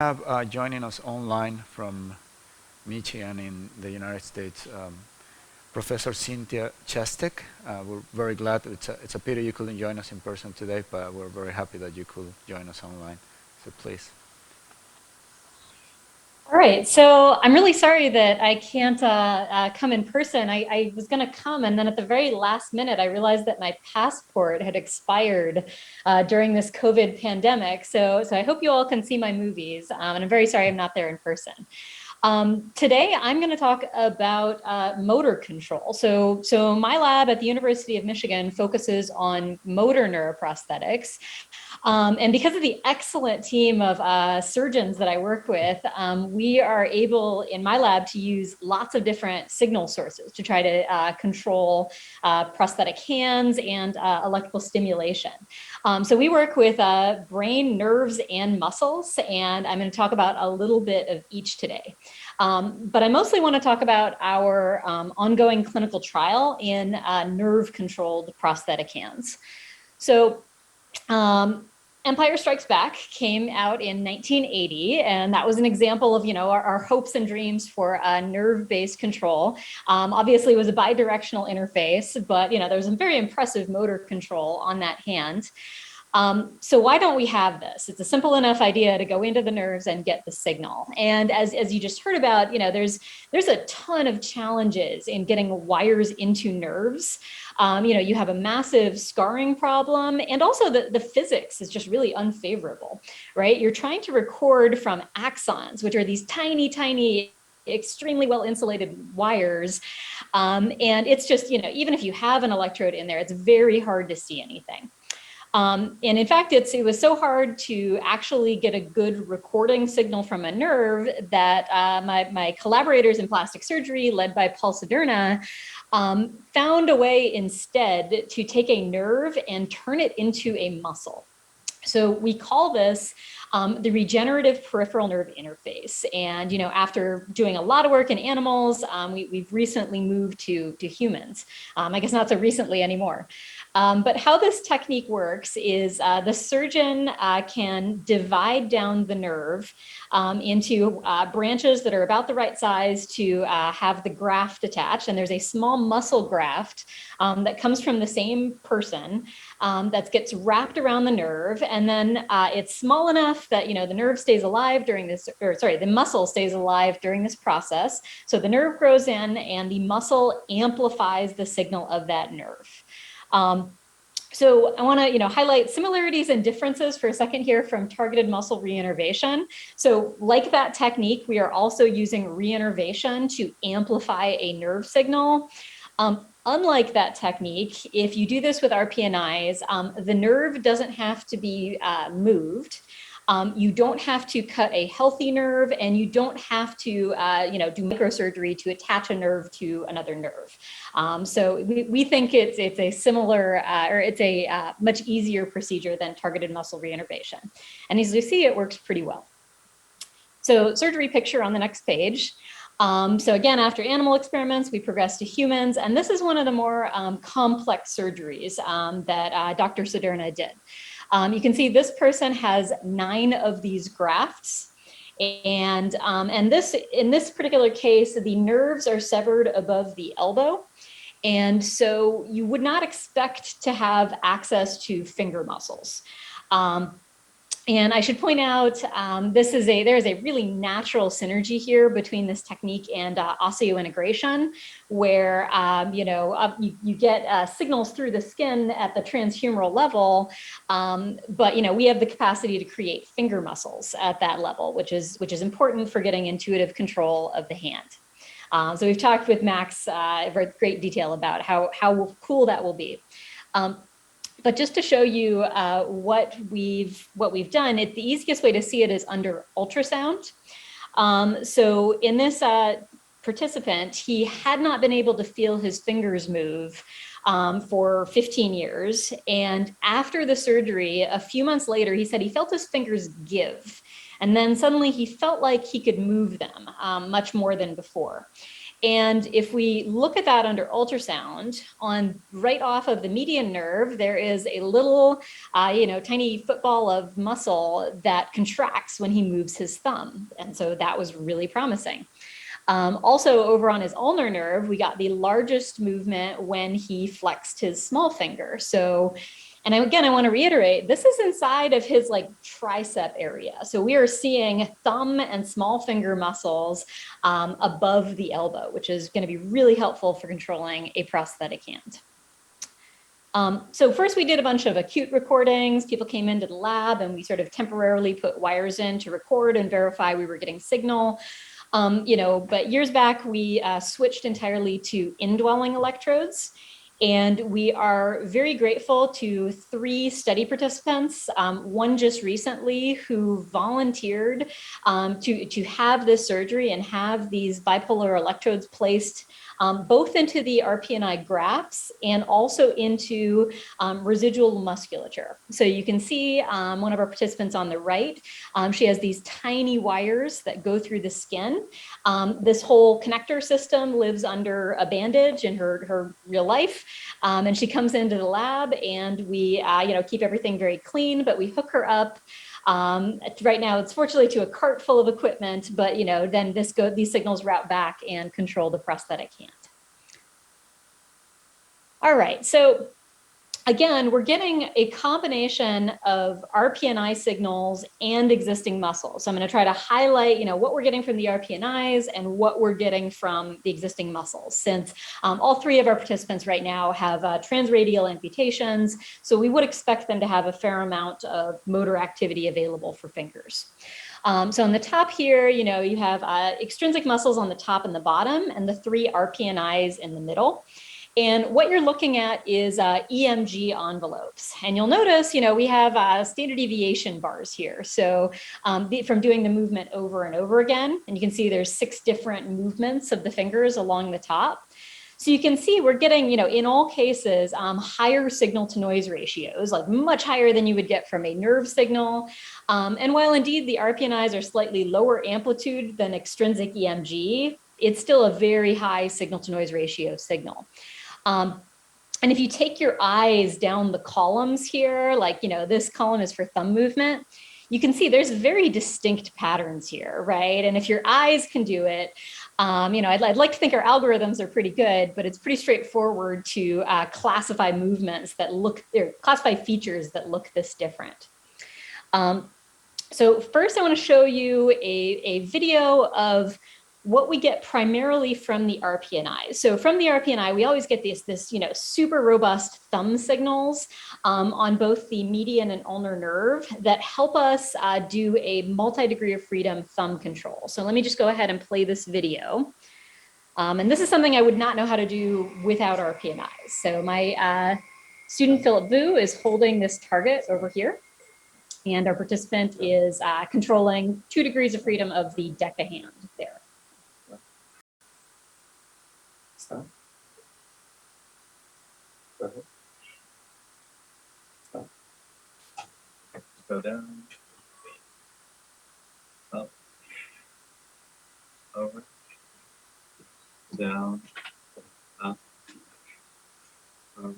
Have joining us online from Michigan in the United States, Professor Cynthia Chestek. We're very glad. It's a pity you couldn't join us in person today, but we're very happy that you could join us online. So please. All right, so I'm really sorry that I can't come in person. I was going to come, and then at the very last minute, I realized that my passport had expired during this COVID pandemic. So I hope you all can see my movies, and I'm very sorry I'm not there in person. Today, I'm going to talk about motor control. So my lab at the University of Michigan focuses on motor neuroprosthetics. And because of the excellent team of surgeons that I work with, we are able in my lab to use lots of different signal sources to try to control prosthetic hands and electrical stimulation. So we work with brain, nerves, and muscles, and I'm going to talk about a little bit of each today. But I mostly want to talk about our ongoing clinical trial in nerve-controlled prosthetic hands. So Empire Strikes Back came out in 1980, and that was an example of, our hopes and dreams for nerve-based control. Obviously, it was a bidirectional interface, but, there was some very impressive motor control on that hand. So why don't we have this? It's a simple enough idea to go into the nerves and get the signal. And as you just heard about, there's a ton of challenges in getting wires into nerves. You have a massive scarring problem, and also the physics is just really unfavorable, right? You're trying to record from axons, which are these tiny, tiny, extremely well insulated wires. And it's just, even if you have an electrode in there, it's very hard to see anything. And in fact, it was so hard to actually get a good recording signal from a nerve that my collaborators in plastic surgery, led by Paul Sedurna, found a way instead to take a nerve and turn it into a muscle. So we call this the regenerative peripheral nerve interface. And, after doing a lot of work in animals, we've recently moved to humans. I guess not so recently anymore. But how this technique works is the surgeon can divide down the nerve into branches that are about the right size to have the graft attached. And there's a small muscle graft that comes from the same person that gets wrapped around the nerve. And then it's small enough that, the nerve stays alive during this, the muscle stays alive during this process. So the nerve grows in and the muscle amplifies the signal of that nerve. So I want to, highlight similarities and differences for a second here from targeted muscle reinnervation. So like that technique, we are also using reinnervation to amplify a nerve signal. Unlike that technique, if you do this with RPNIs, the nerve doesn't have to be moved. You don't have to cut a healthy nerve, and you don't have to, do microsurgery to attach a nerve to another nerve. So we think it's a similar, or it's a much easier procedure than targeted muscle reinnervation. And as you see, it works pretty well. So surgery picture on the next page. So again, after animal experiments, we progressed to humans, and this is one of the more complex surgeries that Dr. Sedurna did. You can see this person has 9 of these grafts. And in this particular case, the nerves are severed above the elbow. And so you would not expect to have access to finger muscles. And I should point out, there is a really natural synergy here between this technique and osseointegration, where you get signals through the skin at the transhumeral level, but we have the capacity to create finger muscles at that level, which is important for getting intuitive control of the hand. So we've talked with Max in great detail about how cool that will be. But just to show you what we've done, the easiest way to see it is under ultrasound. So in this participant, he had not been able to feel his fingers move for 15 years. And after the surgery, a few months later, he said he felt his fingers give. And then suddenly he felt like he could move them much more than before. And if we look at that under ultrasound, on right off of the median nerve, there is a little, tiny football of muscle that contracts when he moves his thumb. And so that was really promising. Also over on his ulnar nerve, we got the largest movement when he flexed his small finger. So, and again, I want to reiterate, this is inside of his like tricep area. So we are seeing thumb and small finger muscles above the elbow, which is going to be really helpful for controlling a prosthetic hand. So first we did a bunch of acute recordings. People came into the lab and we sort of temporarily put wires in to record and verify we were getting signal. But years back, we switched entirely to indwelling electrodes. And we are very grateful to 3 study participants, one just recently who volunteered to have this surgery and have these bipolar electrodes placed both into the RPNI grafts and also into residual musculature. So you can see one of our participants on the right, she has these tiny wires that go through the skin. This whole connector system lives under a bandage in her real life. And she comes into the lab and we, keep everything very clean, but we hook her up. Right now, it's fortunately to a cart full of equipment, but then these signals route back and control the prosthetic hand. All right, so again, we're getting a combination of RPNI signals and existing muscles. So I'm going to try to highlight, what we're getting from the RPNIs and what we're getting from the existing muscles, since all 3 of our participants right now have transradial amputations. So we would expect them to have a fair amount of motor activity available for fingers. So on the top here, you have extrinsic muscles on the top and the bottom, and the 3 RPNIs in the middle. And what you're looking at is EMG envelopes. And you'll notice, we have standard deviation bars here. So from doing the movement over and over again, and you can see there's 6 different movements of the fingers along the top. So you can see we're getting, in all cases, higher signal to noise ratios, like much higher than you would get from a nerve signal. And while indeed the RPNIs are slightly lower amplitude than extrinsic EMG, it's still a very high signal to noise ratio signal. And if you take your eyes down the columns here, like, this column is for thumb movement, you can see there's very distinct patterns here, right? And if your eyes can do it, I'd like to think our algorithms are pretty good, but it's pretty straightforward to classify movements that classify features that look this different. So first I want to show you a video of what we get primarily from the RPNI. So from the RPNI, we always get this super robust thumb signals on both the median and ulnar nerve that help us do a multi-degree of freedom thumb control. So let me just go ahead and play this video. And this is something I would not know how to do without RPNIs. So my student Philip Vu is holding this target over here. And our participant is controlling 2 degrees of freedom of the DECA hand there. Stop. Go ahead. Stop. Go down. Up. Over. Down. Up. Over.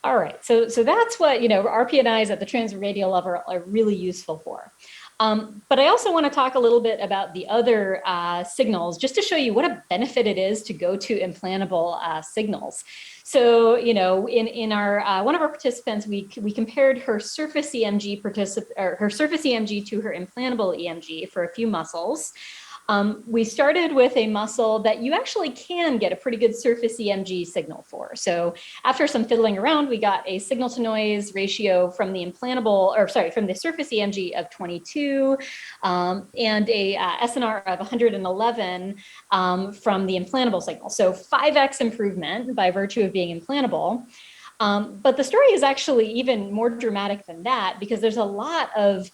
All right, so that's what RPNIs at the transradial level are really useful for. But I also want to talk a little bit about the other signals, just to show you what a benefit it is to go to implantable signals. So, in our one of our participants, we compared her surface EMG to her implantable EMG for a few muscles. We started with a muscle that you actually can get a pretty good surface EMG signal for. So after some fiddling around, we got a signal to noise ratio from the from the surface EMG of 22 and a SNR of 111 from the implantable signal. So 5x improvement by virtue of being implantable. But the story is actually even more dramatic than that, because there's a lot of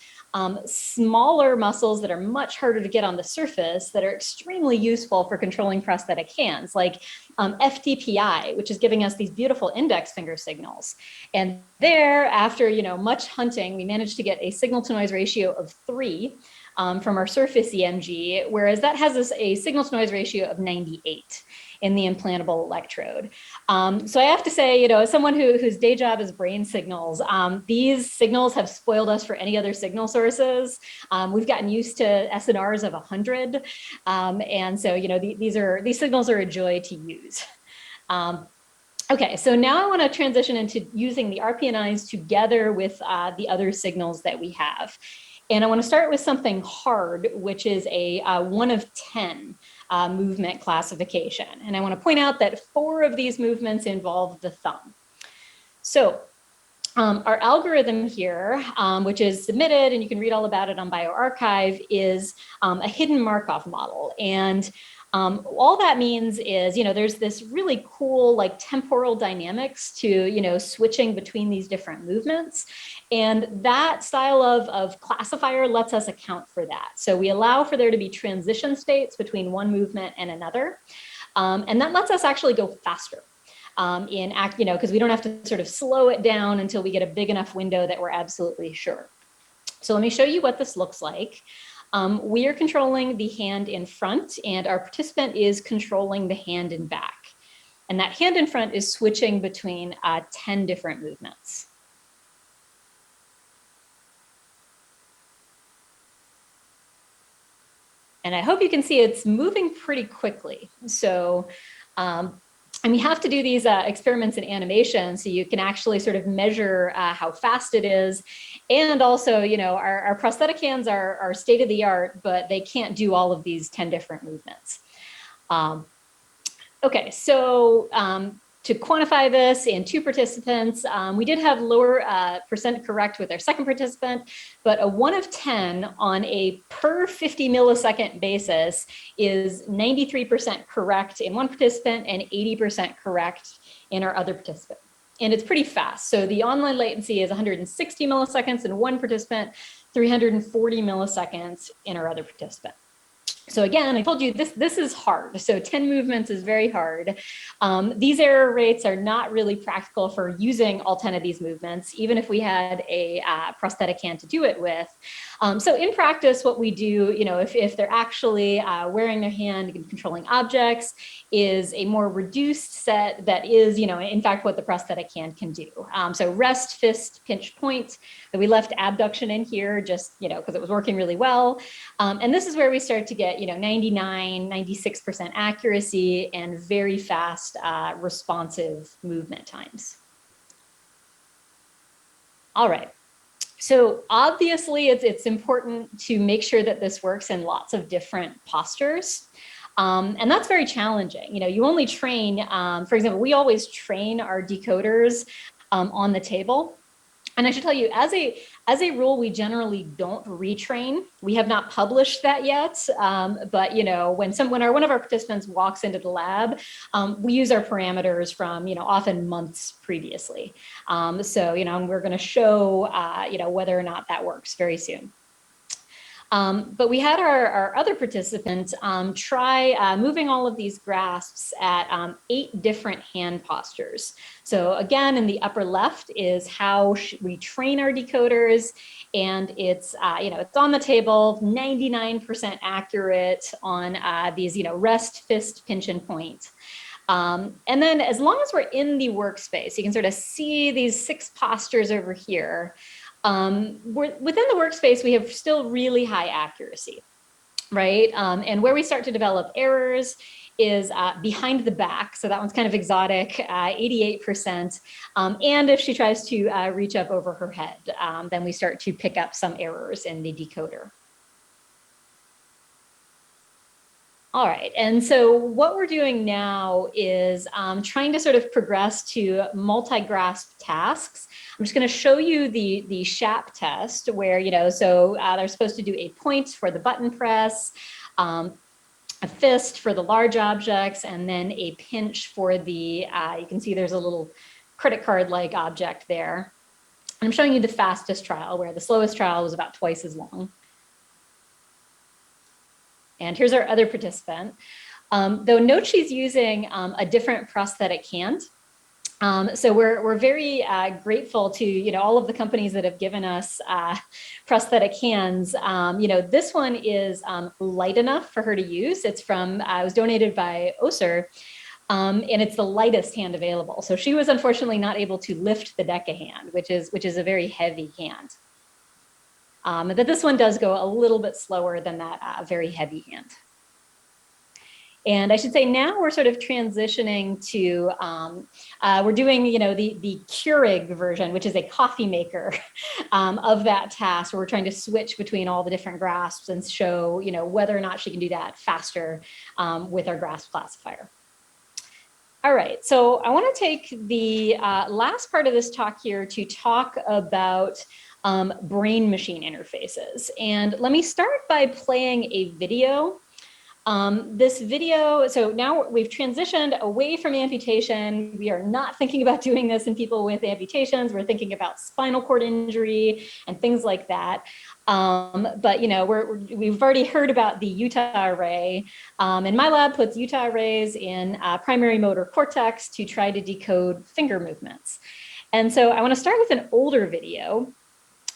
smaller muscles that are much harder to get on the surface that are extremely useful for controlling prosthetic hands, like FTPI, which is giving us these beautiful index finger signals. And there, after much hunting, we managed to get a signal to noise ratio of 3. from our surface EMG, whereas that has a signal-to-noise ratio of 98 in the implantable electrode. So I have to say, as someone whose day job is brain signals, these signals have spoiled us for any other signal sources. We've gotten used to SNRs of 100. And so, these signals are a joy to use. Okay, so now I want to transition into using the RPNIs together with the other signals that we have. And I want to start with something hard, which is a 1 of 10 movement classification. And I want to point out that 4 of these movements involve the thumb. So our algorithm here, which is submitted, and you can read all about it on bioRxiv, is a hidden Markov model. And all that means is, there's this really cool like temporal dynamics to, switching between these different movements. And that style of classifier lets us account for that. So we allow for there to be transition states between one movement and another. And that lets us actually go faster. Because we don't have to sort of slow it down until we get a big enough window that we're absolutely sure. So let me show you what this looks like. We are controlling the hand in front, and our participant is controlling the hand in back. And that hand in front is switching between 10 different movements. And I hope you can see it's moving pretty quickly. So, and we have to do these experiments in animation so you can actually sort of measure how fast it is. And also, our prosthetic hands are state of the art, but they can't do all of these 10 different movements. Okay, so to quantify this in 2 participants, we did have lower percent correct with our second participant, but a 1 of 10 on a per 50 millisecond basis is 93% correct in one participant and 80% correct in our other participant. And it's pretty fast. So the online latency is 160 milliseconds in one participant, 340 milliseconds in our other participant. So again, I told you this is hard. So 10 movements is very hard. These error rates are not really practical for using all 10 of these movements, even if we had a prosthetic hand to do it with. So in practice, what we do, if they're actually wearing their hand and controlling objects, is a more reduced set that is, in fact, what the prosthetic hand can do. So rest, fist, pinch, point. We left abduction in here just, because it was working really well. And this is where we start to get, 99, 96% accuracy and very fast responsive movement times. All right. So obviously it's important to make sure that this works in lots of different postures. And that's very challenging. You only train, for example, we always train our decoders on the table. And I should tell you, as a rule, we generally don't retrain. We have not published that yet, but when one of our participants walks into the lab, we use our parameters from often months previously. So we're going to show whether or not that works very soon. But we had our other participant try moving all of these grasps at 8 different hand postures. So again, in the upper left is how we train our decoders, and it's it's on the table, 99% accurate on these rest, fist, pinch, and point. And then as long as we're in the workspace, you can sort of see these 6 postures over here. Within the workspace, we have still really high accuracy, right? And where we start to develop errors is behind the back. So that one's kind of exotic, 88%. And if she tries to reach up over her head, then we start to pick up some errors in the decoder. All right, and so what we're doing now is trying to sort of progress to multi-grasp tasks. I'm just going to show you the SHAP test where, they're supposed to do a point for the button press, a fist for the large objects, and then a pinch for the, you can see there's a little credit card-like object there. I'm showing you the fastest trial where the slowest trial was about twice as long. And here's our other participant. Though note she's using a different prosthetic hand. So we're very grateful to all of the companies that have given us prosthetic hands. This one is light enough for her to use. It was donated by OSER, and it's the lightest hand available. So she was unfortunately not able to lift the DECA hand, which is a very heavy hand. But this one does go a little bit slower than that very heavy hand. And I should say now we're sort of transitioning to, we're doing, the Keurig version, which is a coffee maker of that task, where we're trying to switch between all the different grasps and show, whether or not she can do that faster with our grasp classifier. All right, so I want to take the last part of this talk here to talk about brain-machine interfaces. And let me start by playing a video. This video, so now we've transitioned away from amputation. We are not thinking about doing this in people with amputations. We're thinking about spinal cord injury and things like that. But we've already heard about the Utah array. And my lab puts Utah arrays in primary motor cortex to try to decode finger movements. And so I want to start with an older video.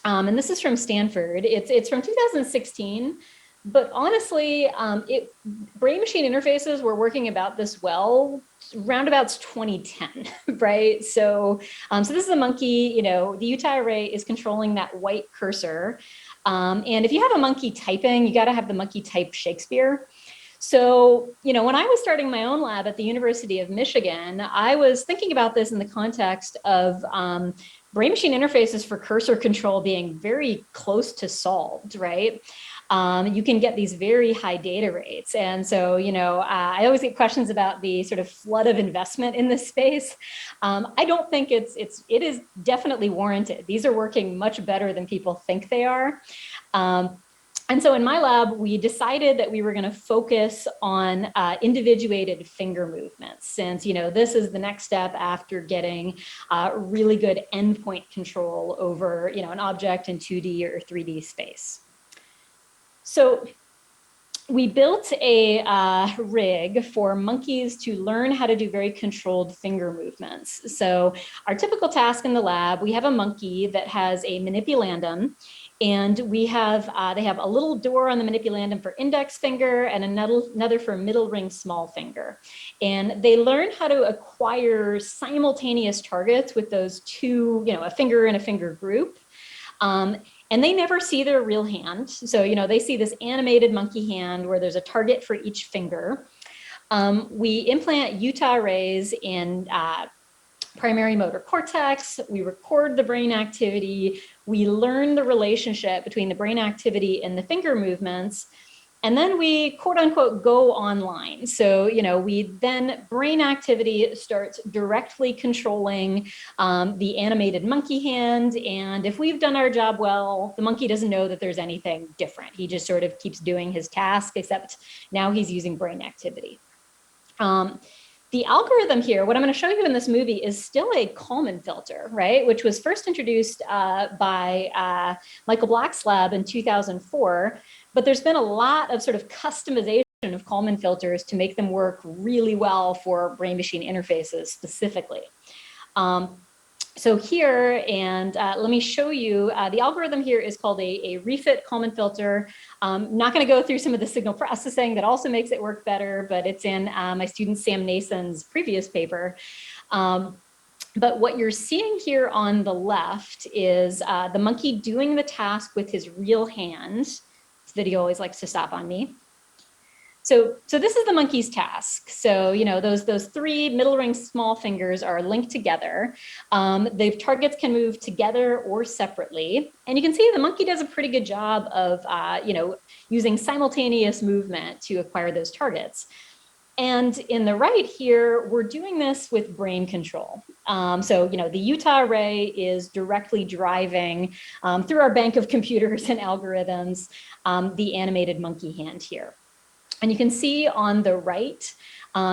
And this is from Stanford. It's from 2016. But honestly, brain-machine interfaces were working about this well roundabouts 2010, right? So this is a monkey. The Utah array is controlling that white cursor. And if you have a monkey typing, you got to have the monkey type Shakespeare. So, when I was starting my own lab at the University of Michigan, I was thinking about this in the context of brain-machine interfaces for cursor control being very close to solved, right? You can get these very high data rates. And so, I always get questions about the sort of flood of investment in this space. I don't think it is definitely warranted. These are working much better than people think they are. And so in my lab, we decided that we were going to focus on individuated finger movements, since, this is the next step after getting really good endpoint control over, an object in 2D or 3D space. So we built a rig for monkeys to learn how to do very controlled finger movements. So our typical task in the lab, we have a monkey that has a manipulandum, and we have they have a little door on the manipulandum for index finger and another for middle ring small finger. And they learn how to acquire simultaneous targets with those two, a finger and a finger group. And they never see their real hand. So, they see this animated monkey hand where there's a target for each finger. We implant Utah arrays in primary motor cortex. We record the brain activity. We learn the relationship between the brain activity and the finger movements. And then we, quote unquote, go online. So, brain activity starts directly controlling the animated monkey hand. And if we've done our job well, the monkey doesn't know that there's anything different. He just sort of keeps doing his task, except now he's using brain activity. The algorithm here, what I'm going to show you in this movie, is still a Kalman filter, right? Which was first introduced by Michael Black's lab in 2004. But there's been a lot of sort of customization of Kalman filters to make them work really well for brain-machine interfaces specifically. So here, and let me show you, the algorithm here is called a ReFIT Kalman filter. Not going to go through some of the signal processing that also makes it work better, but it's in my student Sam Nason's previous paper. But what you're seeing here on the left is the monkey doing the task with his real hand. This video always likes to stop on me. So this is the monkey's task. So, those three middle ring small fingers are linked together. The targets can move together or separately. And you can see the monkey does a pretty good job of, using simultaneous movement to acquire those targets. And in the right here, we're doing this with brain control. The Utah array is directly driving through our bank of computers and algorithms, the animated monkey hand here. And you can see on the right,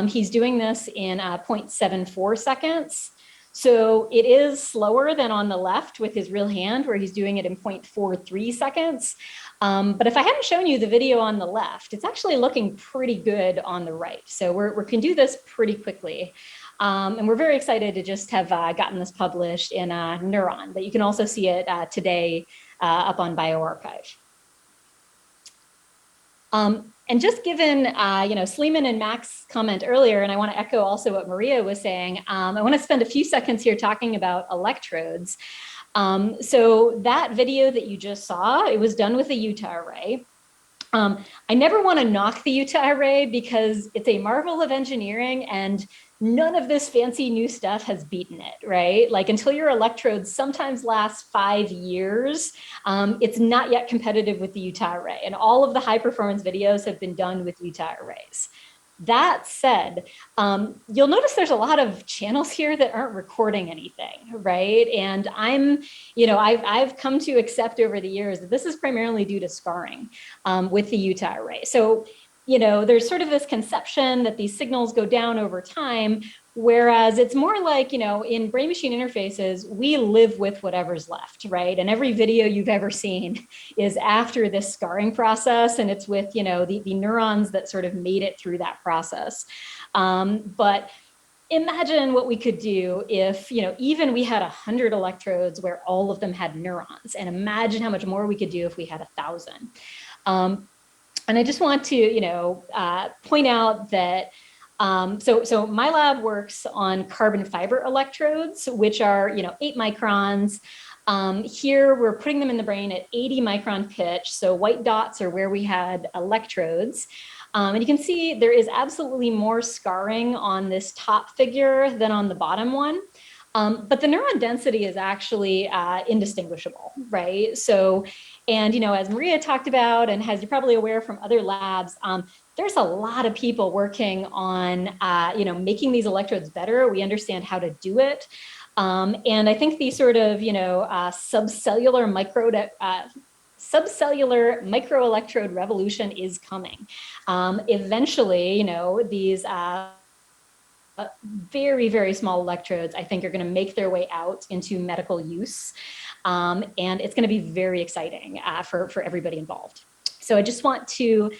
he's doing this in 0.74 seconds. So it is slower than on the left with his real hand, where he's doing it in 0.43 seconds. But if I hadn't shown you the video on the left, it's actually looking pretty good on the right. So we can do this pretty quickly. And we're very excited to just have gotten this published in Neuron, but you can also see it today up on bioRxiv. And just given, Sleeman and Mac's comment earlier, and I want to echo also what Maria was saying, I want to spend a few seconds here talking about electrodes. So that video that you just saw, it was done with a Utah array. I never want to knock the Utah array because it's a marvel of engineering and none of this fancy new stuff has beaten it, right? Like until your electrodes sometimes last 5 years, it's not yet competitive with the Utah array. And all of the high performance videos have been done with Utah arrays. That said, you'll notice there's a lot of channels here that aren't recording anything, right? And I've come to accept over the years that this is primarily due to scarring with the Utah array. So, there's sort of this conception that these signals go down over time, whereas it's more like, in brain-machine interfaces, we live with whatever's left, right? And every video you've ever seen is after this scarring process, and it's with, the neurons that sort of made it through that process. But imagine what we could do if, even we had 100 electrodes where all of them had neurons, and imagine how much more we could do if we had 1,000. And I just want to, point out that so my lab works on carbon fiber electrodes, which are, 8 microns. Here we're putting them in the brain at 80 micron pitch. So white dots are where we had electrodes. And you can see there is absolutely more scarring on this top figure than on the bottom one. But the neuron density is actually indistinguishable, right? So, and as Maria talked about, and as you're probably aware from other labs, there's a lot of people working on, making these electrodes better. We understand how to do it. And I think the sort of, subcellular microelectrode revolution is coming. Eventually, these very, very small electrodes, I think, are going to make their way out into medical use. And it's going to be very exciting for everybody involved. So I just want to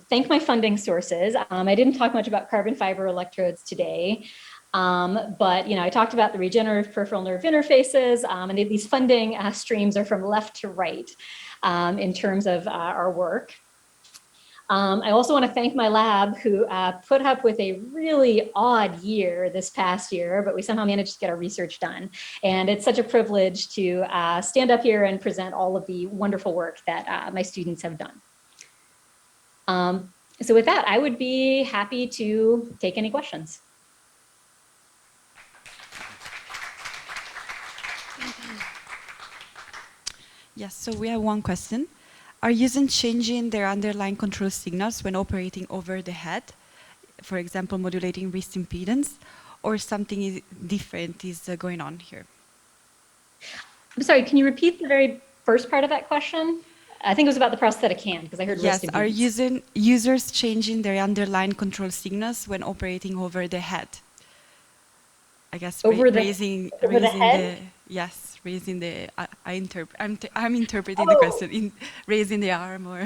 thank my funding sources. I didn't talk much about carbon fiber electrodes today, but I talked about the regenerative peripheral nerve interfaces, and these funding streams are from left to right in terms of our work. I also want to thank my lab who put up with a really odd year this past year, but we somehow managed to get our research done. And it's such a privilege to stand up here and present all of the wonderful work that my students have done. So with that, I would be happy to take any questions. Yes, so we have one question. Are users changing their underlying control signals when operating over the head, for example, modulating wrist impedance, or something different is going on here? I'm sorry, can you repeat the very first part of that question? I think it was about the prosthetic hand, because I heard wrist impedance. Yes, are users changing their underlying control signals when operating over the head? I guess raising the head? Yes. Raising the, I'm interpreting the question, raising the arm or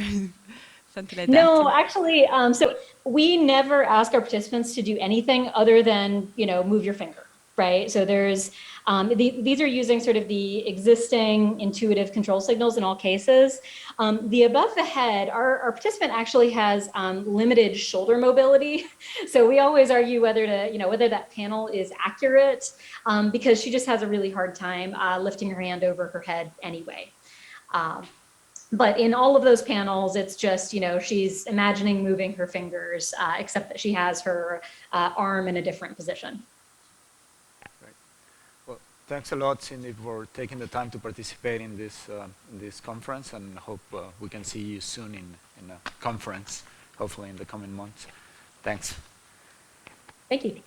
something like that. No, actually, so we never ask our participants to do anything other than, move your finger, right? So there's, these are using sort of the existing intuitive control signals in all cases. The above the head, our participant actually has limited shoulder mobility. So we always argue whether to, whether that panel is accurate because she just has a really hard time lifting her hand over her head anyway. But in all of those panels, it's just, she's imagining moving her fingers, except that she has her arm in a different position. Thanks a lot, Cindy, for taking the time to participate in this conference, and hope we can see you soon in a conference, hopefully in the coming months. Thanks. Thank you.